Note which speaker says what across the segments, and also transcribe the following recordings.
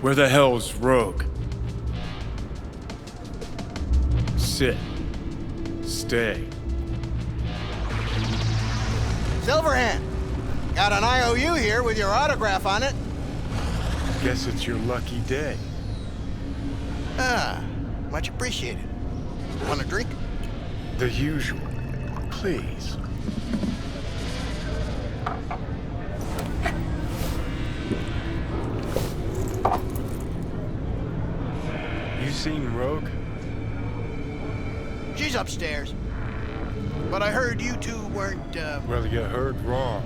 Speaker 1: Where the hell's Rogue? Sit. Stay.
Speaker 2: Silverhand, got an IOU here with your autograph on it.
Speaker 1: Guess it's your lucky day.
Speaker 2: Ah, much appreciated. Want a drink?
Speaker 1: The usual. Please. You seen Rogue?
Speaker 2: She's upstairs. But I heard you two weren't,
Speaker 1: Well, you heard wrong.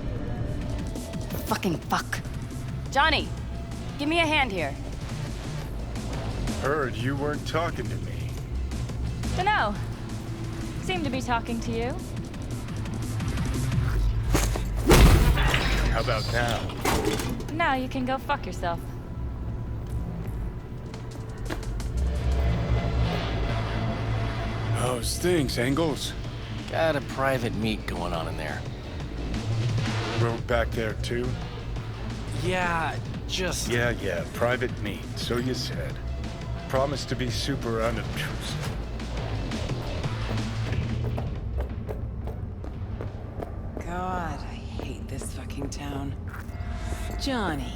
Speaker 3: Fucking fuck. Johnny, give me a hand here.
Speaker 1: Heard you weren't talking to me.
Speaker 3: Dunno. Seem to be talking to you.
Speaker 1: How about now?
Speaker 3: Now you can go fuck yourself.
Speaker 1: How's things, Engels?
Speaker 4: Got a private meet going on in there.
Speaker 1: Rogue back there too?
Speaker 4: Yeah, just...
Speaker 1: Yeah, private meet, so you said. Promised to be super unobtrusive.
Speaker 5: God, I hate this fucking town. Johnny.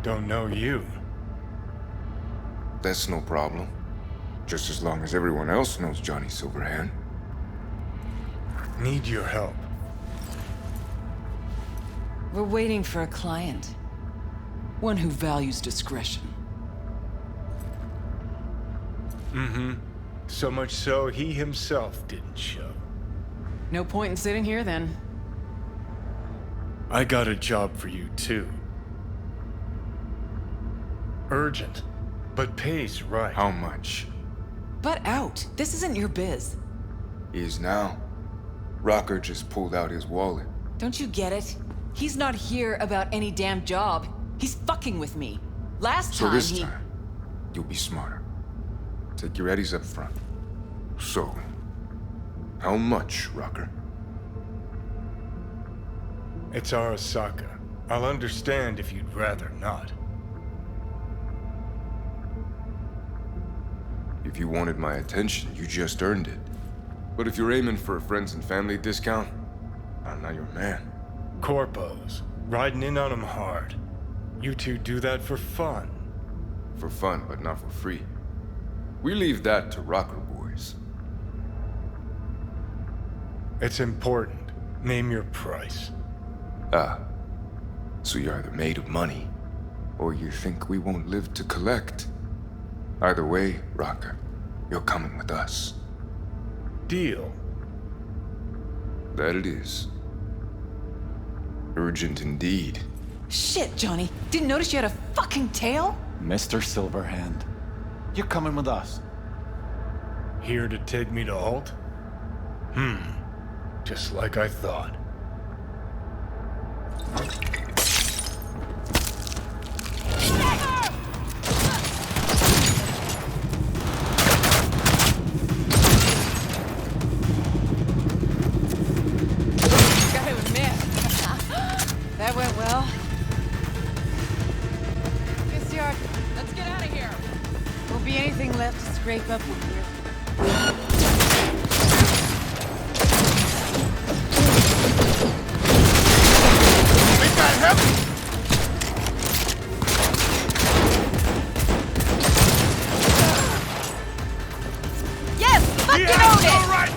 Speaker 1: Don't know you.
Speaker 6: That's no problem. Just as long as everyone else knows Johnny Silverhand.
Speaker 1: Need your help.
Speaker 5: We're waiting for a client. One who values discretion.
Speaker 1: Mm-hmm. So much so, he himself didn't show.
Speaker 5: No point in sitting here, then.
Speaker 1: I got a job for you, too. Urgent, but pays right.
Speaker 6: How much?
Speaker 5: Butt out. This isn't your biz.
Speaker 6: Is now. Rocker just pulled out his wallet.
Speaker 5: Don't you get it? He's not here about any damn job. He's fucking with me. Last
Speaker 6: So
Speaker 5: time
Speaker 6: this
Speaker 5: he...
Speaker 6: time, you'll be smarter. Take your eddies up front. So, how much, Rocker?
Speaker 1: It's Arasaka. I'll understand if you'd rather not.
Speaker 6: If you wanted my attention, you just earned it. But if you're aiming for a friends and family discount, I'm not your man.
Speaker 1: Corpos. Riding in on 'em hard. You two do that for fun.
Speaker 6: For fun, but not for free. We leave that to rocker boys.
Speaker 1: It's important. Name your price.
Speaker 6: Ah. So you're either made of money, or you think we won't live to collect. Either way, Rocker, you're coming with us.
Speaker 1: Deal.
Speaker 6: That it is. Urgent indeed.
Speaker 5: Shit, Johnny. Didn't notice you had a fucking tail?
Speaker 7: Mr. Silverhand, you're coming with us.
Speaker 1: Here to take me to Alt? Just like I thought.
Speaker 5: Gotta admit. That went well. Guess you are. Let's get out of here. Won't be anything left to scrape up with here.
Speaker 2: We got him!
Speaker 5: Yes! Fucking own it!
Speaker 2: Right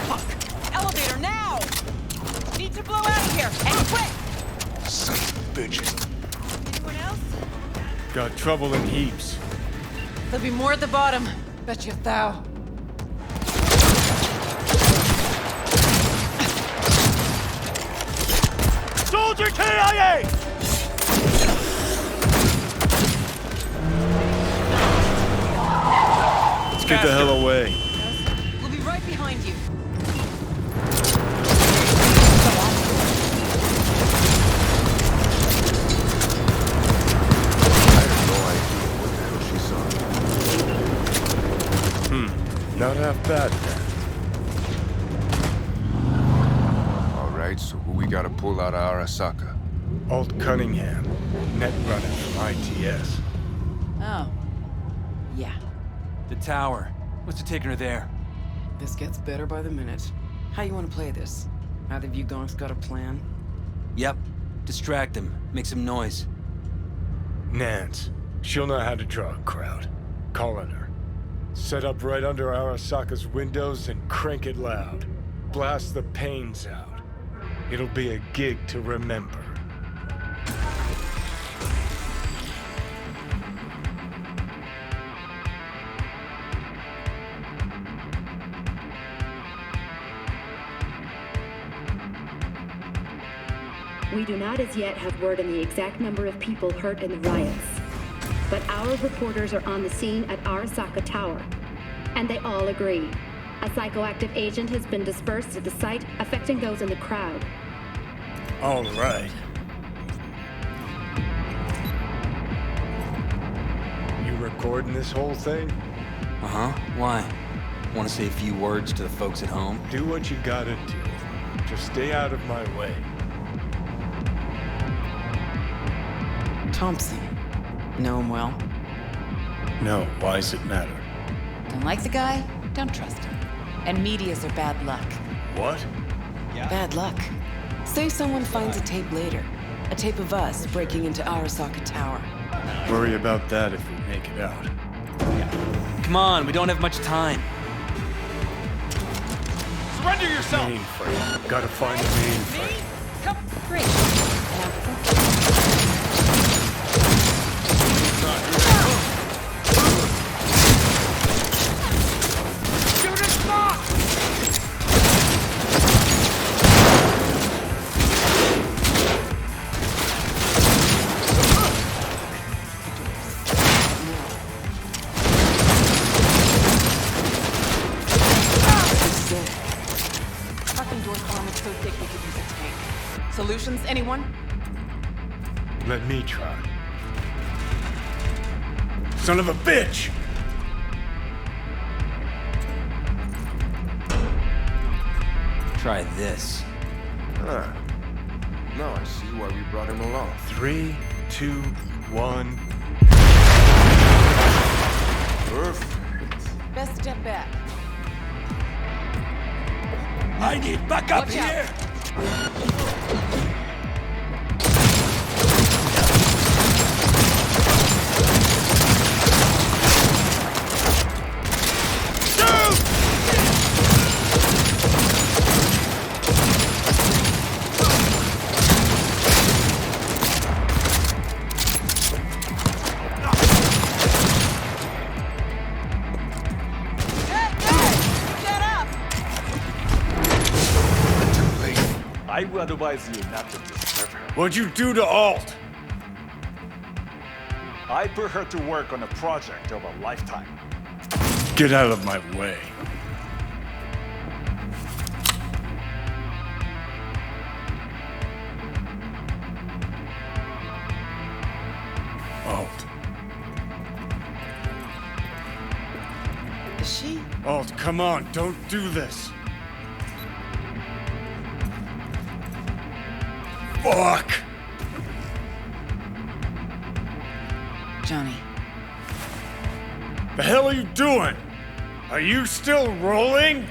Speaker 5: Fuck! Elevator now! Need to blow out of here, and quick!
Speaker 6: Son of a bitch.
Speaker 5: Anyone else?
Speaker 1: Got trouble in heaps.
Speaker 5: There'll be more at the bottom. Bet you thou.
Speaker 1: Soldier KIA! Let's get the hell away.
Speaker 5: We'll be right behind you.
Speaker 6: I have no idea what the hell she saw.
Speaker 1: Not half bad then.
Speaker 6: All right, so who we gotta pull out of Arasaka?
Speaker 1: Alt Cunningham, net runner from ITS.
Speaker 5: Oh. Yeah.
Speaker 8: The tower. What's taking her there?
Speaker 9: This gets better by the minute. How you want to play this? Either of you gonks got a plan?
Speaker 8: Yep. Distract him. Make some noise.
Speaker 1: Nance. She'll know how to draw a crowd. Calling her. Set up right under Arasaka's windows and crank it loud. Blast the panes out. It'll be a gig to remember.
Speaker 10: We do not as yet have word on the exact number of people hurt in the riots. But our reporters are on the scene at Arasaka Tower, and they all agree. A psychoactive agent has been dispersed at the site, affecting those in the crowd.
Speaker 1: All right. You recording this whole thing?
Speaker 8: Uh-huh. Why? Want to say a few words to the folks at home?
Speaker 1: Do what you gotta do. Just stay out of my way.
Speaker 9: Thompson. Know him well?
Speaker 1: No, why's it matter?
Speaker 5: Don't like the guy? Don't trust him. And medias are bad luck.
Speaker 1: What?
Speaker 9: Bad luck. Say someone finds a tape later. A tape of us breaking into Arasaka Tower.
Speaker 1: Worry about that if we make it out.
Speaker 8: Come on, we don't have much time. Surrender yourself!
Speaker 1: Mainframe. Gotta find the mainframe.
Speaker 5: Come, great. Fucking door column is so thick we could use a tank. Solutions, anyone?
Speaker 1: Let me try. Son of a bitch!
Speaker 8: Try this.
Speaker 6: Ah. Now I see why we brought him along.
Speaker 1: 3, 2, 1.
Speaker 6: Perfect.
Speaker 5: Best step back.
Speaker 8: I need backup
Speaker 5: Watch out.
Speaker 8: here!
Speaker 5: Get up!
Speaker 6: Too late.
Speaker 7: I would advise you not to disturb her.
Speaker 1: What'd you do to Alt?
Speaker 7: I put her to work on a project of a lifetime.
Speaker 1: Get out of my way. Alt.
Speaker 9: Is she?
Speaker 1: Alt, come on, don't do this. Fuck!
Speaker 9: Johnny.
Speaker 1: The hell are you doing? Are you still rolling?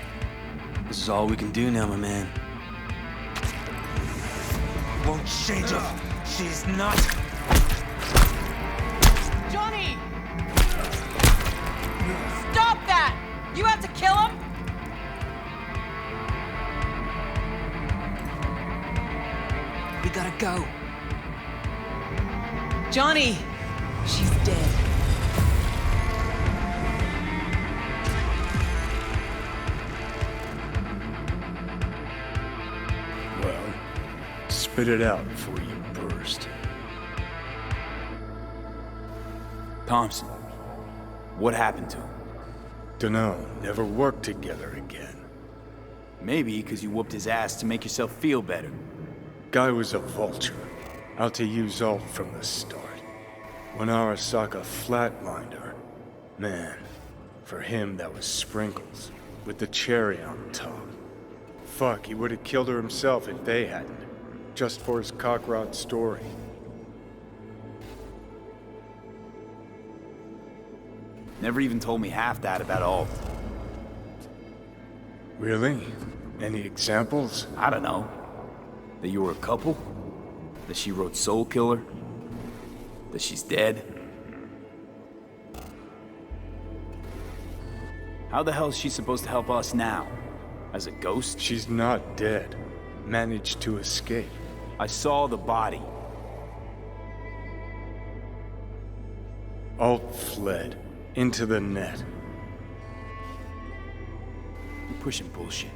Speaker 8: This is all we can do now, my man. Won't change her. She's not.
Speaker 5: Johnny! Stop that! You have to kill him?
Speaker 9: We gotta go. Johnny! She's dead.
Speaker 1: Well, spit it out before you burst.
Speaker 11: Thompson, what happened to him?
Speaker 1: Dunno, never worked together again.
Speaker 11: Maybe because you whooped his ass to make yourself feel better.
Speaker 1: Guy was a vulture, out to use Alt from the start. When Arasaka flatlined her, man, for him that was sprinkles, with the cherry on top. Fuck, he would have killed her himself if they hadn't. just for his cockrot story.
Speaker 11: Never even told me half that about Alt.
Speaker 1: Really? Any examples?
Speaker 11: I don't know. That you were a couple? That she wrote Soul Killer? That she's dead? How the hell is she supposed to help us now? As a ghost?
Speaker 1: She's not dead. Managed to escape.
Speaker 11: I saw the body.
Speaker 1: Alt fled. Into the net.
Speaker 11: You're pushing bullshit.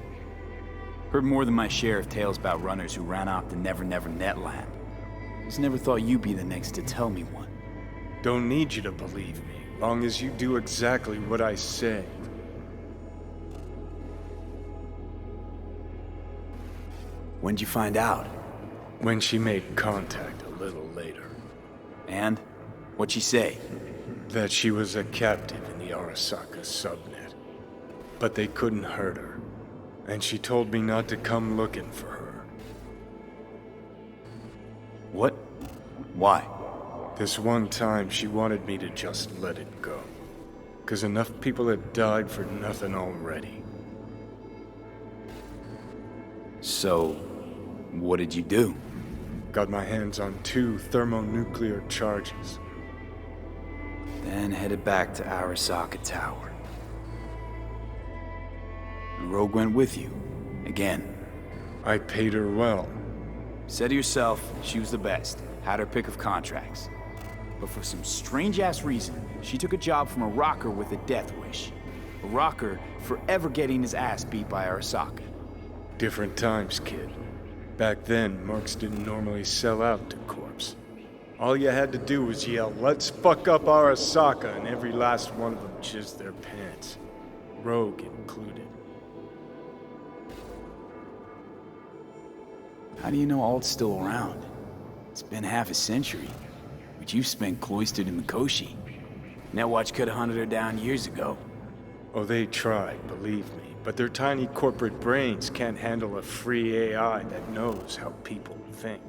Speaker 11: Heard more than my share of tales about runners who ran off to Never Never Netland. Just never thought you'd be the next to tell me one.
Speaker 1: Don't need you to believe me, long as you do exactly what I say.
Speaker 11: When'd you find out?
Speaker 1: When she made contact a little later.
Speaker 11: And? What'd she say?
Speaker 1: That she was a captive in the Arasaka subnet. But they couldn't hurt her. And she told me not to come looking for her.
Speaker 11: What? Why?
Speaker 1: This one time she wanted me to just let it go. 'Cause enough people had died for nothing already.
Speaker 11: So, what did you do?
Speaker 1: Got my hands on 2 thermonuclear charges.
Speaker 11: Then headed back to Arasaka Tower. And Rogue went with you. Again.
Speaker 1: I paid her well.
Speaker 11: Said to yourself, she was the best. Had her pick of contracts. But for some strange-ass reason, she took a job from a rocker with a death wish. A rocker forever getting his ass beat by Arasaka.
Speaker 1: Different times, kid. Back then, mercs didn't normally sell out to corpse. All you had to do was yell, "Let's fuck up Arasaka," and every last one of them jizzed their pants. Rogue included.
Speaker 11: How do you know Alt's still around? It's been half a century, but you've spent cloistered in Mikoshi. Netwatch could have hunted her down years ago.
Speaker 1: Oh, they tried, believe me, but their tiny corporate brains can't handle a free AI that knows how people think.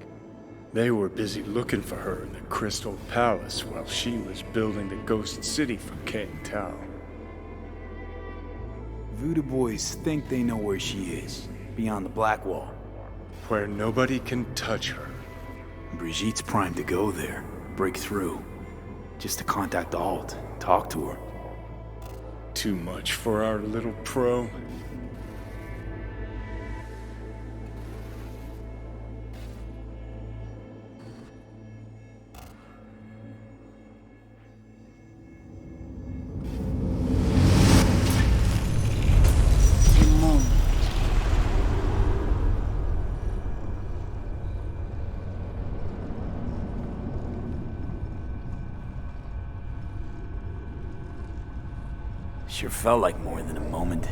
Speaker 1: They were busy looking for her in the Crystal Palace while she was building the Ghost City for King Tao.
Speaker 11: Voodoo boys think they know where she is, beyond the Black Wall.
Speaker 1: Where nobody can touch her.
Speaker 11: Brigitte's primed to go there, break through. Just to contact Alt, talk to her.
Speaker 1: Too much for our little pro.
Speaker 11: Sure felt like more than a moment.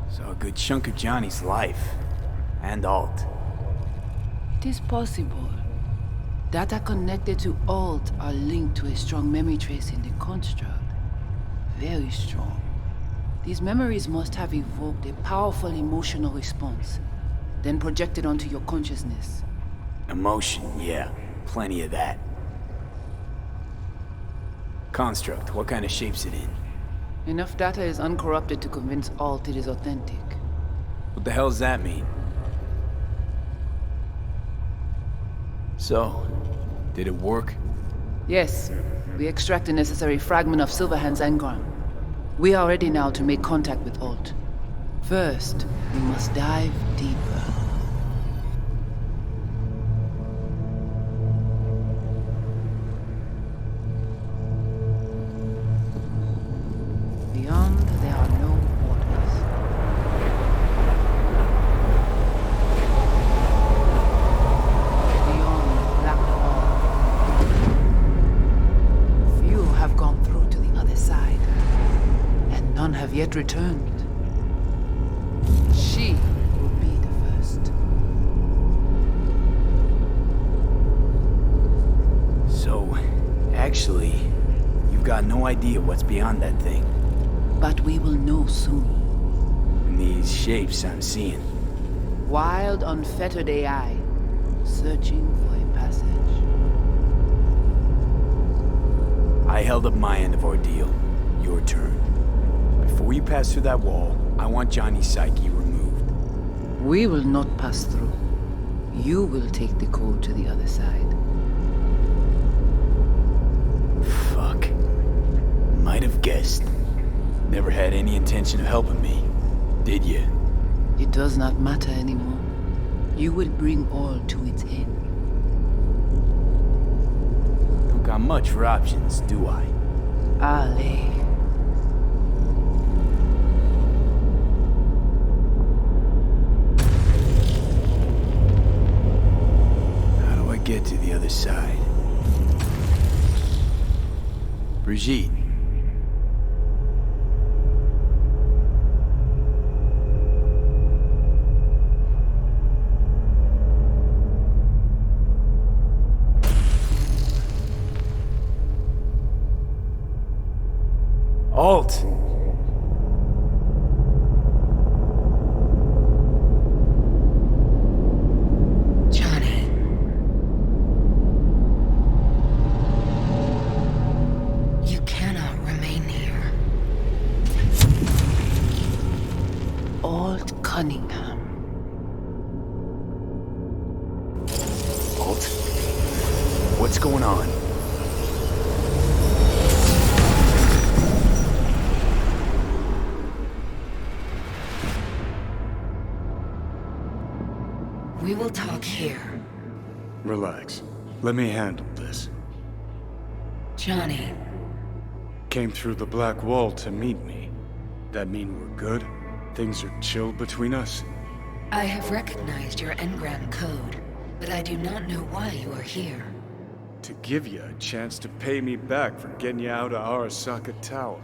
Speaker 11: Saw a good chunk of Johnny's life. And Alt.
Speaker 9: It is possible. Data connected to Alt are linked to a strong memory trace in the construct. Very strong. These memories must have evoked a powerful emotional response, then projected onto your consciousness.
Speaker 11: Emotion, yeah. Plenty of that. Construct, what kind of shape's it in?
Speaker 9: Enough data is uncorrupted to convince Alt it is authentic.
Speaker 11: What the hell does that mean? So, did it work?
Speaker 9: Yes, we extract the necessary fragment of Silverhand's engram. We are ready now to make contact with Alt. First, we must dive deeper. Beyond, there are no borders. Beyond the Black Wall. Few have gone through to the other side, and none have yet returned. She will be the first.
Speaker 11: So, actually, you've got no idea what's beyond that thing.
Speaker 9: But we will know soon.
Speaker 11: And these shapes I'm seeing.
Speaker 9: Wild, unfettered AI. searching for a passage.
Speaker 11: I held up my end of our deal. Your turn. Before you pass through that wall, I want Johnny's psyche removed.
Speaker 9: We will not pass through. You will take the code to the other side.
Speaker 11: Fuck. Might have guessed. Never had any intention of helping me, did you?
Speaker 9: It does not matter anymore. You will bring all to its end.
Speaker 11: Don't got much for options, do I?
Speaker 9: Ale.
Speaker 11: How do I get to the other side? Brigitte. Alt!
Speaker 12: Johnny. You cannot remain here.
Speaker 9: Alt Cunningham.
Speaker 11: Alt? What's going on?
Speaker 12: We will talk here.
Speaker 1: Relax. Let me handle this.
Speaker 12: Johnny.
Speaker 1: Came through the black wall to meet me. That mean we're good? Things are chill between us?
Speaker 12: I have recognized your engram code, but I do not know why you are here.
Speaker 1: To give you a chance to pay me back for getting you out of Arasaka Tower.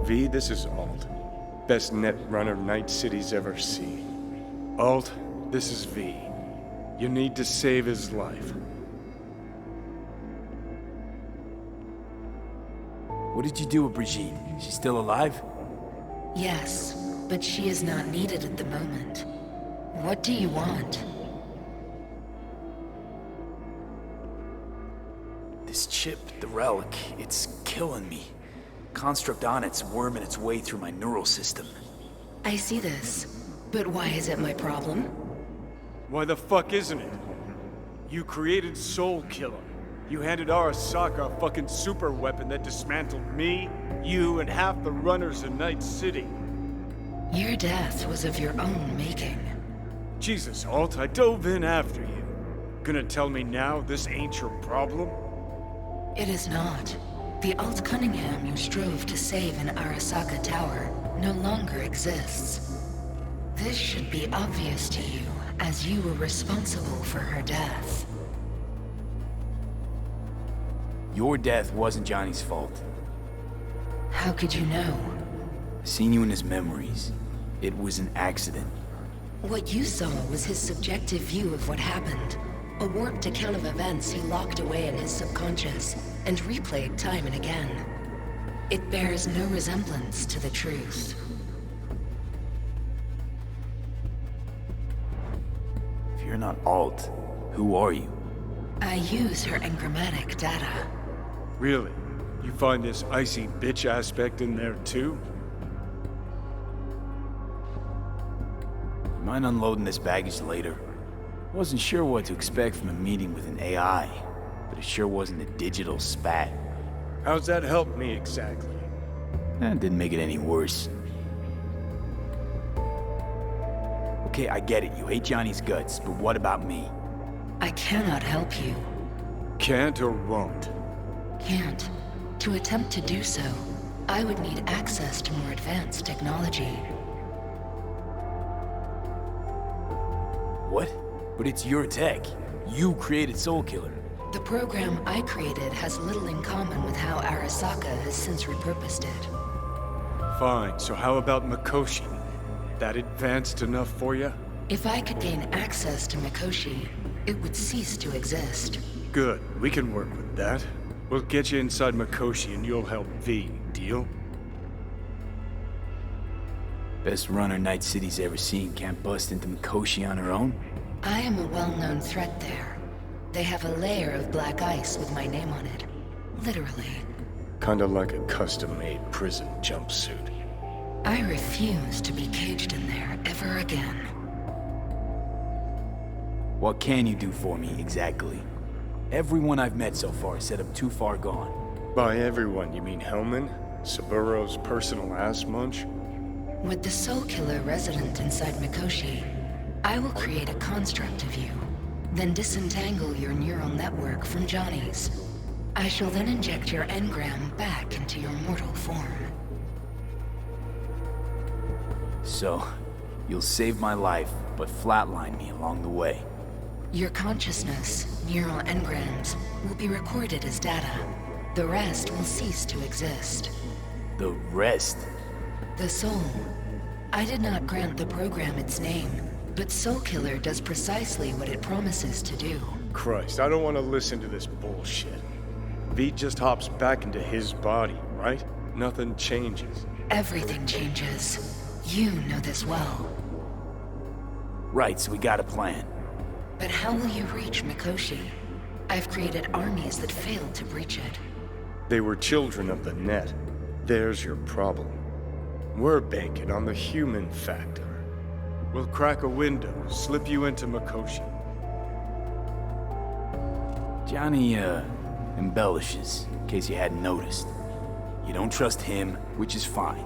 Speaker 1: V, this is Alt. Best net runner Night City's ever seen. Alt, this is V. You need to save his life.
Speaker 11: What did you do with Brigitte? She's still alive?
Speaker 12: Yes, but she is not needed at the moment. What do you want?
Speaker 11: This chip, the relic, it's killing me. Construct on it's worming its way through my neural system.
Speaker 12: I see this, but why is it my problem?
Speaker 1: Why the fuck isn't it? You created Soul Killer. You handed Arasaka a fucking super weapon that dismantled me, you, and half the runners in Night City.
Speaker 12: Your death was of your own making.
Speaker 1: Jesus, Alt, I dove in after you. Gonna tell me now this ain't your problem?
Speaker 12: It is not. The Alt Cunningham you strove to save in Arasaka Tower no longer exists. This should be obvious to you, as you were responsible for her death.
Speaker 11: Your death wasn't Johnny's fault.
Speaker 12: How could you know?
Speaker 11: I seen you in his memories. It was an accident.
Speaker 12: What you saw was his subjective view of what happened. A warped account of events he locked away in his subconscious and replayed time and again. It bears no resemblance to the truth.
Speaker 11: If you're not Alt, who are you?
Speaker 12: I use her engrammatic data.
Speaker 1: Really? You find this icy bitch aspect in there too?
Speaker 11: Mind unloading this baggage later? Wasn't sure what to expect from a meeting with an AI, but it sure wasn't a digital spat.
Speaker 1: How's that help me exactly?
Speaker 11: That didn't make it any worse. Okay, I get it. You hate Johnny's guts, but what about me?
Speaker 12: I cannot help you.
Speaker 1: Can't or won't?
Speaker 12: Can't. To attempt to do so, I would need access to more advanced technology.
Speaker 11: What? But it's your tech. You created Soul Killer.
Speaker 12: The program I created has little in common with how Arasaka has since repurposed it.
Speaker 1: Fine, so how about Mikoshi? That advanced enough for you?
Speaker 12: If I could gain access to Mikoshi, it would cease to exist.
Speaker 1: Good, we can work with that. We'll get you inside Mikoshi and you'll help V, deal?
Speaker 11: Best runner Night City's ever seen can't bust into Mikoshi on her own?
Speaker 12: I am a well-known threat there. They have a layer of black ice with my name on it. Literally.
Speaker 1: Kinda like a custom-made prison jumpsuit.
Speaker 12: I refuse to be caged in there ever again.
Speaker 11: What can you do for me, exactly? Everyone I've met so far said I'm too far gone.
Speaker 1: By everyone, you mean Hellman? Saburo's personal ass munch?
Speaker 12: With the Soul Killer resident inside Mikoshi, I will create a construct of you, then disentangle your neural network from Johnny's. I shall then inject your engram back into your mortal form.
Speaker 11: So, you'll save my life, but flatline me along the way.
Speaker 12: Your consciousness, neural engrams, will be recorded as data. The rest will cease to exist.
Speaker 11: The rest?
Speaker 12: The soul. I did not grant the program its name, but Soul Killer does precisely what it promises to do.
Speaker 1: Christ, I don't want to listen to this bullshit. V just hops back into his body, right? Nothing changes.
Speaker 12: Everything changes. You know this well.
Speaker 11: Right, so we got a plan.
Speaker 12: But how will you reach Mikoshi? I've created armies that failed to breach it.
Speaker 1: They were children of the net. There's your problem. We're banking on the human factor. We'll crack a window, slip you into Mikoshi.
Speaker 11: Johnny, embellishes, in case you hadn't noticed. You don't trust him, which is fine.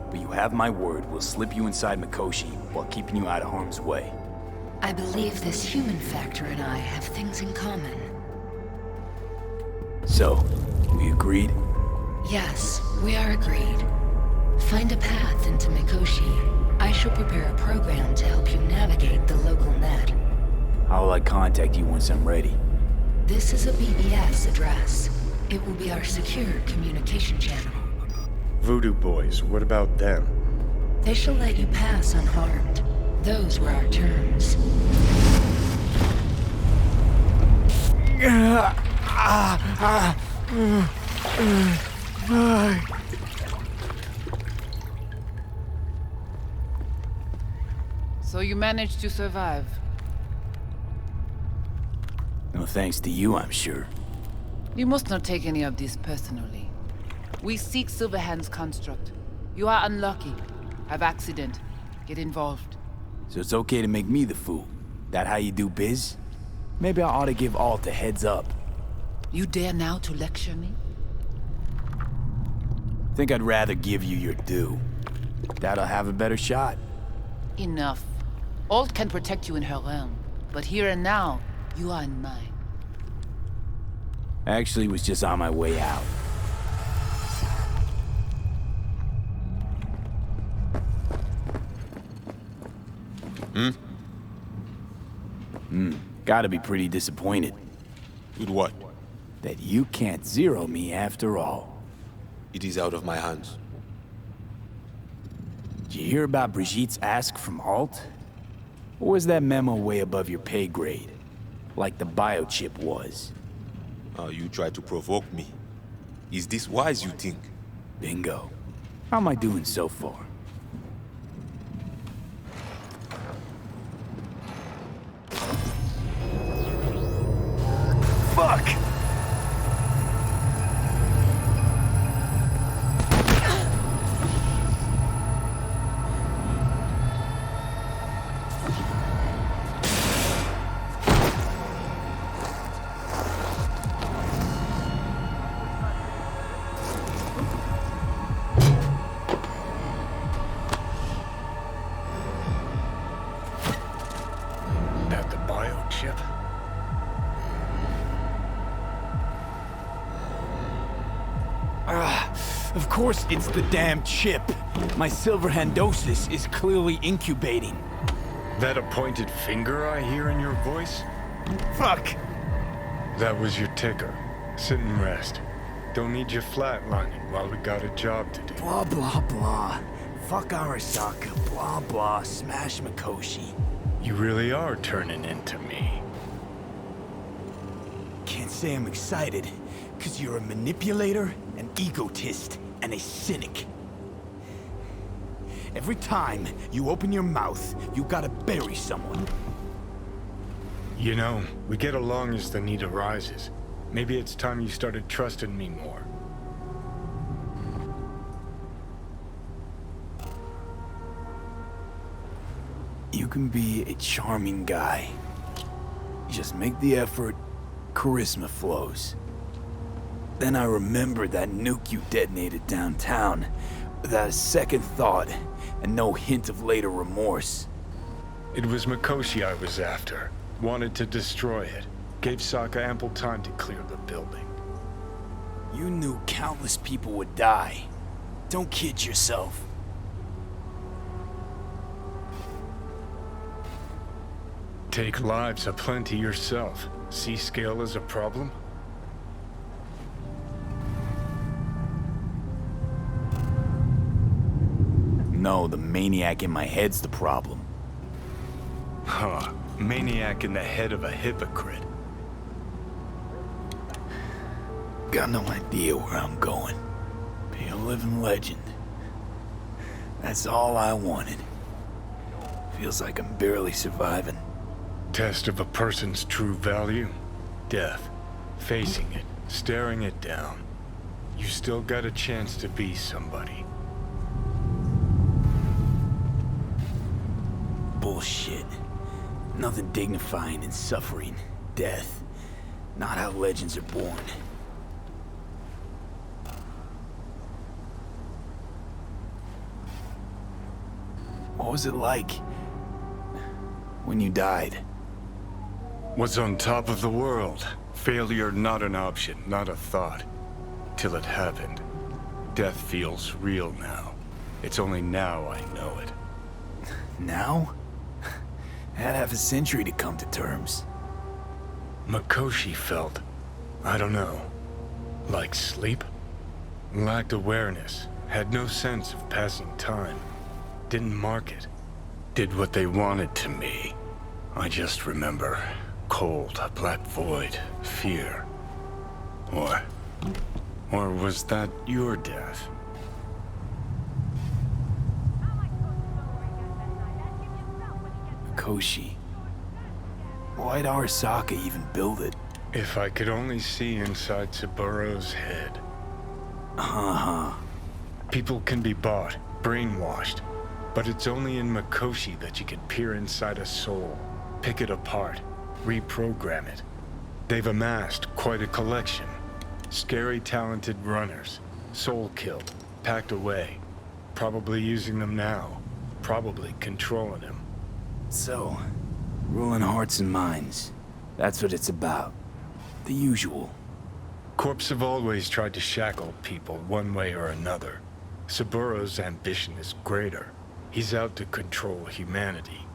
Speaker 11: But you have my word, we'll slip you inside Mikoshi while keeping you out of harm's way.
Speaker 12: I believe this human factor and I have things in common.
Speaker 11: So, we agreed?
Speaker 12: Yes, we are agreed. Find a path into Mikoshi. I shall prepare a program to help you navigate the local net.
Speaker 11: How will I contact you once I'm ready?
Speaker 12: This is a BBS address. It will be our secure communication channel.
Speaker 1: Voodoo boys, what about them?
Speaker 12: They shall let you pass unharmed. Those were our terms.
Speaker 9: So you managed to survive?
Speaker 11: No thanks to you, I'm sure.
Speaker 9: You must not take any of this personally. We seek Silverhand's construct. You are unlucky. Have accident. Get involved.
Speaker 11: So it's okay to make me the fool. That how you do biz? Maybe I ought to give Alt a heads up.
Speaker 9: You dare now to lecture me?
Speaker 11: Think I'd rather give you your due. That'll have a better shot.
Speaker 9: Enough. Alt can protect you in her realm, but here and now, you are in mine.
Speaker 11: Actually, was just on my way out. Gotta be pretty disappointed.
Speaker 13: With what?
Speaker 11: That you can't zero me after all.
Speaker 13: It is out of my hands.
Speaker 11: Did you hear about Brigitte's ask from Alt? Or was that memo way above your pay grade? Like the biochip was?
Speaker 13: You try to provoke me. Is this wise, you think?
Speaker 11: Bingo. How am I doing so far? Fuck!
Speaker 1: That the biochip?
Speaker 11: Of course it's the damn chip. My Silverhandosis is clearly incubating.
Speaker 1: That a pointed finger I hear in your voice?
Speaker 11: Fuck!
Speaker 1: That was your ticker. Sit and rest. Don't need you flatlining while we got a job to do.
Speaker 11: Blah, blah, blah. Fuck Arasaka. Blah, blah. Smash Mikoshi.
Speaker 1: You really are turning into me.
Speaker 11: Can't say I'm excited, because you're a manipulator, an egotist, and a cynic. Every time you open your mouth, you gotta bury someone.
Speaker 1: You know, we get along as the need arises. Maybe it's time you started trusting me more.
Speaker 11: You can be a charming guy. Just make the effort, charisma flows. Then I remembered that nuke you detonated downtown, without a second thought, and no hint of later remorse.
Speaker 1: It was Mikoshi I was after. Wanted to destroy it. Gave Sokka ample time to clear the building.
Speaker 11: You knew countless people would die. Don't kid yourself.
Speaker 1: Take lives aplenty yourself. See scale as a problem?
Speaker 11: No, the maniac in my head's the problem.
Speaker 1: Huh. Maniac in the head of a hypocrite.
Speaker 11: Got no idea where I'm going. Be a living legend. That's all I wanted. Feels like I'm barely surviving.
Speaker 1: Test of a person's true value? Death. Facing it. Staring it down. You still got a chance to be somebody.
Speaker 11: Bullshit. Nothing dignifying in suffering. Death. Not how legends are born. What was it like when you died?
Speaker 1: Was on top of the world. Failure not an option, not a thought. Till it happened. Death feels real now. It's only now I know it.
Speaker 11: Now? Had half a century to come to terms.
Speaker 1: Mikoshi felt, I don't know, like sleep? Lacked awareness, had no sense of passing time. Didn't mark it. Did what they wanted to me. I just remember cold, a black void, fear. Or was that your death?
Speaker 11: Mikoshi. Why'd Arasaka even build it?
Speaker 1: If I could only see inside Saburo's head. People can be bought, brainwashed. But it's only in Mikoshi that you can peer inside a soul, pick it apart, reprogram it. They've amassed quite a collection. Scary, talented runners, soul-killed, packed away. Probably using them now, probably controlling him.
Speaker 11: So, ruling hearts and minds. That's what it's about. The usual.
Speaker 1: Corps have always tried to shackle people one way or another. Saburo's ambition is greater. He's out to control humanity.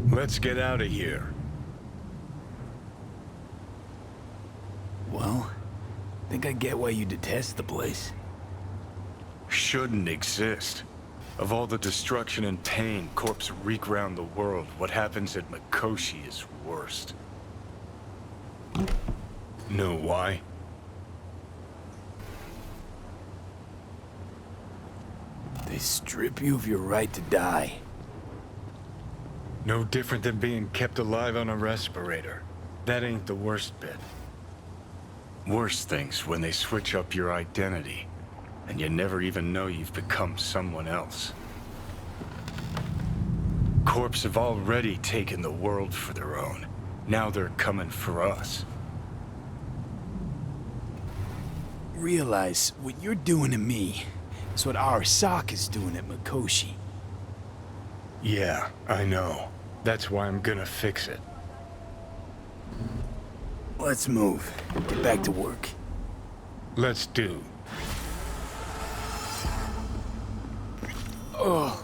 Speaker 1: Let's get out of here.
Speaker 11: Well, think I get why you detest the place.
Speaker 1: Shouldn't exist. Of all the destruction and pain corpse wreak round the world, what happens at Mikoshi is worst. Know why?
Speaker 11: They strip you of your right to die.
Speaker 1: No different than being kept alive on a respirator. That ain't the worst bit. Worst things when they switch up your identity, and you never even know you've become someone else. Corps have already taken the world for their own. Now they're coming for us.
Speaker 11: Realize what you're doing to me is what Arasaka's doing at Mikoshi.
Speaker 1: Yeah, I know. That's why I'm gonna fix it.
Speaker 11: Let's move. Get back to work.
Speaker 1: Let's do.
Speaker 11: Ugh.